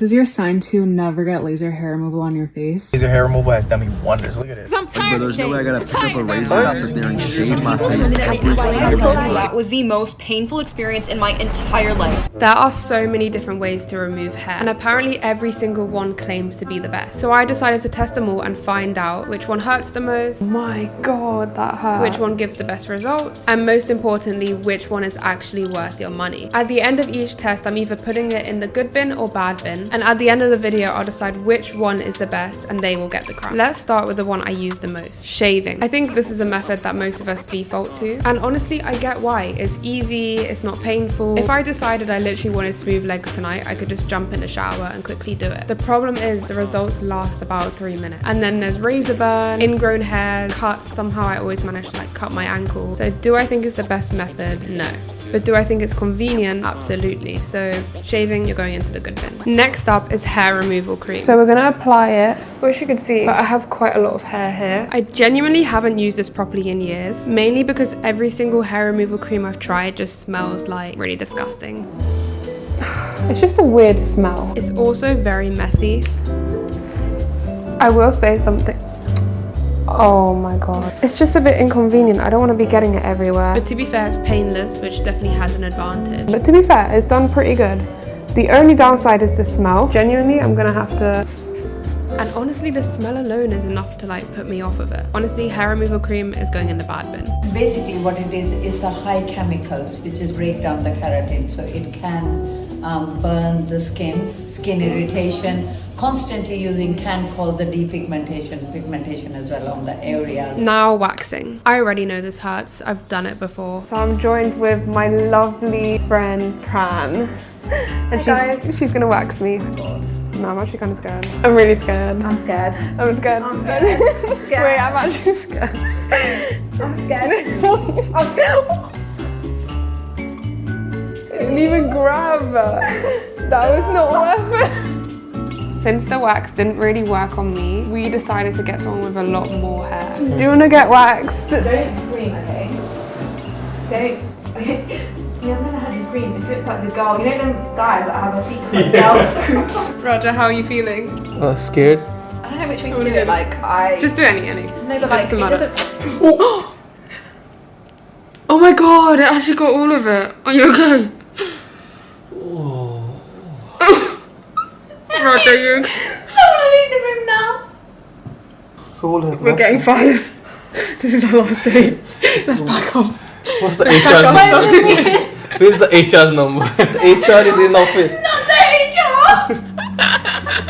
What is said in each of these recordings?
This is your sign to never get laser hair removal on your face. Laser hair removal has done me wonders. Look at it. I'm tired of shaving. I gotta pick up a razor after there and shave my face. That was the most painful experience in my entire life. There are so many different ways to remove hair, and apparently every single one claims to be the best. So I decided to test them all and find out which one hurts the most. My god, that hurt. Which one gives the best results, and most importantly, which one is actually worth your money. At the end of each test, I'm either putting it in the good bin or bad bin, and at the end of the video, I'll decide which one is the best and they will get the crown. Let's start with the one I use the most, shaving. I think this is a method that most of us default to, and honestly, I get why. It's easy, it's not painful. If I decided I literally wanted smooth legs tonight, I could just jump in the shower and quickly do it. The problem is the results last about 3 minutes, and then there's razor burn, ingrown hairs, cuts. Somehow I always manage to like cut my ankle. So do I think it's the best method? No. But do I think it's convenient? Absolutely. So shaving, you're going into the good bin. Next up is hair removal cream. So we're gonna apply it. Wish you could see, but I have quite a lot of hair here. I genuinely haven't used this properly in years, mainly because every single hair removal cream I've tried just smells like really disgusting. It's just a weird smell. It's also very messy. I will say something. Oh my god. It's just a bit inconvenient. I don't want to be getting it everywhere. But to be fair, it's painless, which definitely has an advantage. But to be fair, it's done pretty good. The only downside is the smell. Genuinely, I'm gonna have to... And honestly, the smell alone is enough to like put me off of it. Honestly, hair removal cream is going in the bad bin. Basically what it is a high chemicals which is break down the keratin, so it can burn the skin irritation. Constantly using can cause the pigmentation as well on the area. Now waxing. I already know this hurts. I've done it before. So I'm joined with my lovely friend Pran, and she's gonna wax me. No, I'm actually kind of scared. I'm really scared. I'm scared. I'm scared. I'm scared. I'm scared. Wait, I'm actually scared. I'm scared. I'm scared. I didn't even grab that. That was not worth it. Since the wax didn't really work on me, we decided to get someone with a lot more hair. Do you want to get waxed? Don't scream, okay? Don't. Okay. Yeah, I've never had you scream. It looks like the girl. You know them guys that have a secret girl? Roger, how are you feeling? Scared. I don't know which way to do it. Like, Just do any. No, but like, it doesn't... Oh my god, it actually got all of it. Are you okay? Roger, you... I want to leave the room now. Soul has We're getting 5. This is our last day. Let's back up. What's the HR number? Where's the HR's number? The HR is in office. Not the HR!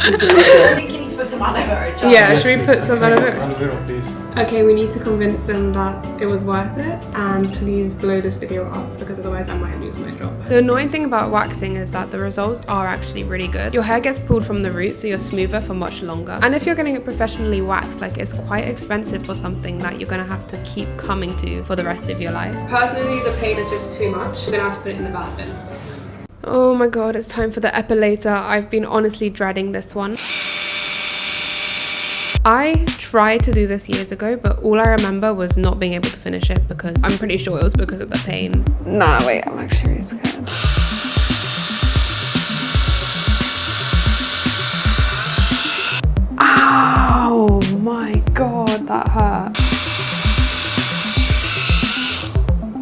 I think you need to put some aloe vera gel. Yeah, should we put some aloe vera? Aloe vera, please. Okay, we need to convince them that it was worth it, and please blow this video up because otherwise I might lose my job. The annoying thing about waxing is that the results are actually really good. Your hair gets pulled from the root, so you're smoother for much longer. And if you're getting it professionally waxed, like, it's quite expensive for something that you're gonna have to keep coming to for the rest of your life. Personally, the pain is just too much. We're gonna have to put it in the bad bin. Oh my god, it's time for the epilator. I've been honestly dreading this one. I tried to do this years ago, but all I remember was not being able to finish it because I'm pretty sure it was because of the pain. Nah, wait, I'm actually really scared. Ow, my god, that hurt.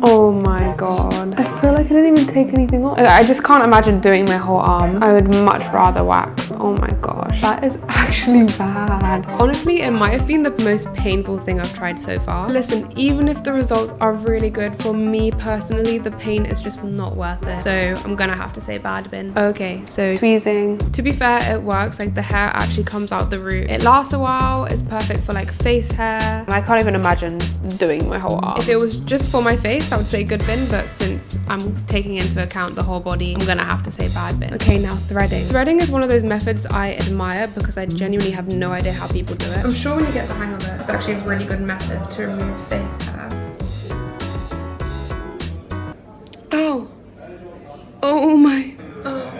Oh my god. I feel like I didn't even take anything off. I just can't imagine doing my whole arm. I would much rather wax. Oh my gosh. That is actually bad. Honestly, it might have been the most painful thing I've tried so far. Listen, even if the results are really good, for me personally, the pain is just not worth it. So I'm gonna have to say bad bin. Okay, so tweezing. To be fair, it works. Like, the hair actually comes out the root. It lasts a while. It's perfect for like face hair. I can't even imagine doing my whole arm. If it was just for my face, I would say good bin, but since I'm taking into account the whole body, I'm gonna have to say bad bin. Okay, now threading. Threading is one of those methods I admire because I genuinely have no idea how people do it. I'm sure when you get the hang of it, it's actually a really good method to remove face hair. Oh. Oh my. Oh.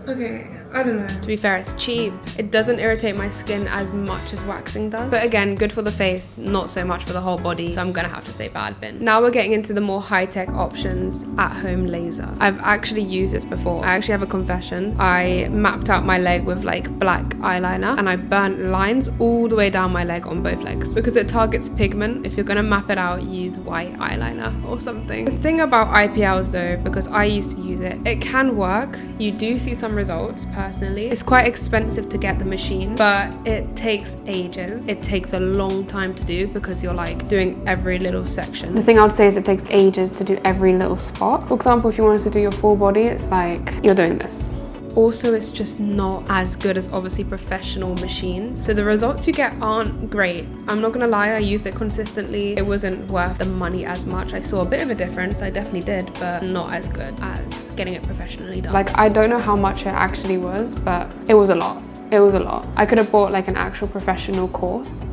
Okay. I don't know. To be fair, it's cheap. It doesn't irritate my skin as much as waxing does. But again, good for the face, not so much for the whole body. So I'm gonna have to say bad bin. Now we're getting into the more high-tech options, at-home laser. I've actually used this before. I actually have a confession. I mapped out my leg with like black eyeliner and I burnt lines all the way down my leg on both legs because it targets pigment. If you're gonna map it out, use white eyeliner or something. The thing about IPLs though, because I used to use it, it can work. You do see some results personally. It's quite expensive to get the machine, but it takes ages. It takes a long time to do because you're like doing every little section. The thing I'd say is it takes ages to do every little spot. For example, if you wanted to do your full body, it's like you're doing this. Also, it's just not as good as obviously professional machines. So the results you get aren't great. I'm not gonna lie, I used it consistently. It wasn't worth the money as much. I saw a bit of a difference, I definitely did, but not as good as getting it professionally done. Like, I don't know how much it actually was, but it was a lot. It was a lot. I could have bought like an actual professional course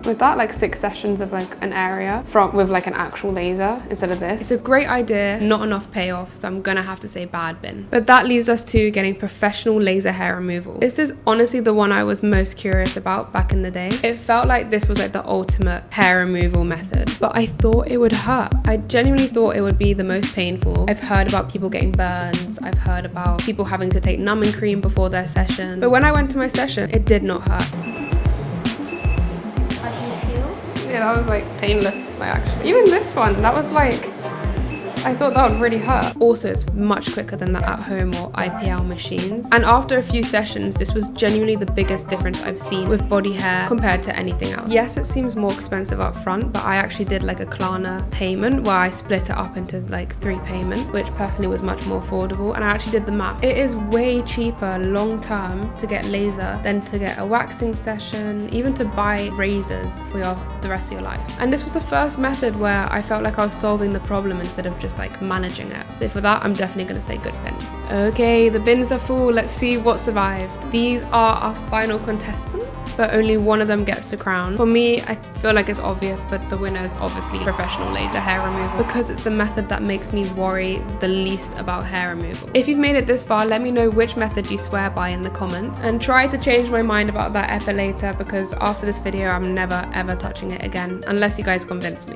with that, like 6 sessions of like an area with like an actual laser instead of this. It's a great idea, not enough payoff, so I'm gonna have to say bad bin. But that leads us to getting professional laser hair removal. This is honestly the one I was most curious about back in the day. It felt like this was like the ultimate hair removal method, but I thought it would hurt. I genuinely thought it would be the most painful. I've heard about people getting burns, I've heard about people having to take numbing cream before their session, but when I went to my session, it did not hurt. Yeah, that was like painless, like actually. Even this one, that was like, I thought that would really hurt. Also, it's much quicker than the at-home or IPL machines. And after a few sessions, this was genuinely the biggest difference I've seen with body hair compared to anything else. Yes, it seems more expensive up front, but I actually did like a Klarna payment where I split it up into like 3 payments, which personally was much more affordable. And I actually did the maths. It is way cheaper long term to get laser than to get a waxing session, even to buy razors for the rest of your life. And this was the first method where I felt like I was solving the problem instead of just like managing it. So for that, I'm definitely gonna say good bin. Okay, the bins are full. Let's see what survived. These are our final contestants, but only one of them gets the crown. For me, I feel like it's obvious, but the winner is obviously professional laser hair removal because it's the method that makes me worry the least about hair removal. If you've made it this far, let me know which method you swear by in the comments and try to change my mind about that epilator because after this video, I'm never ever touching it again unless you guys convince me.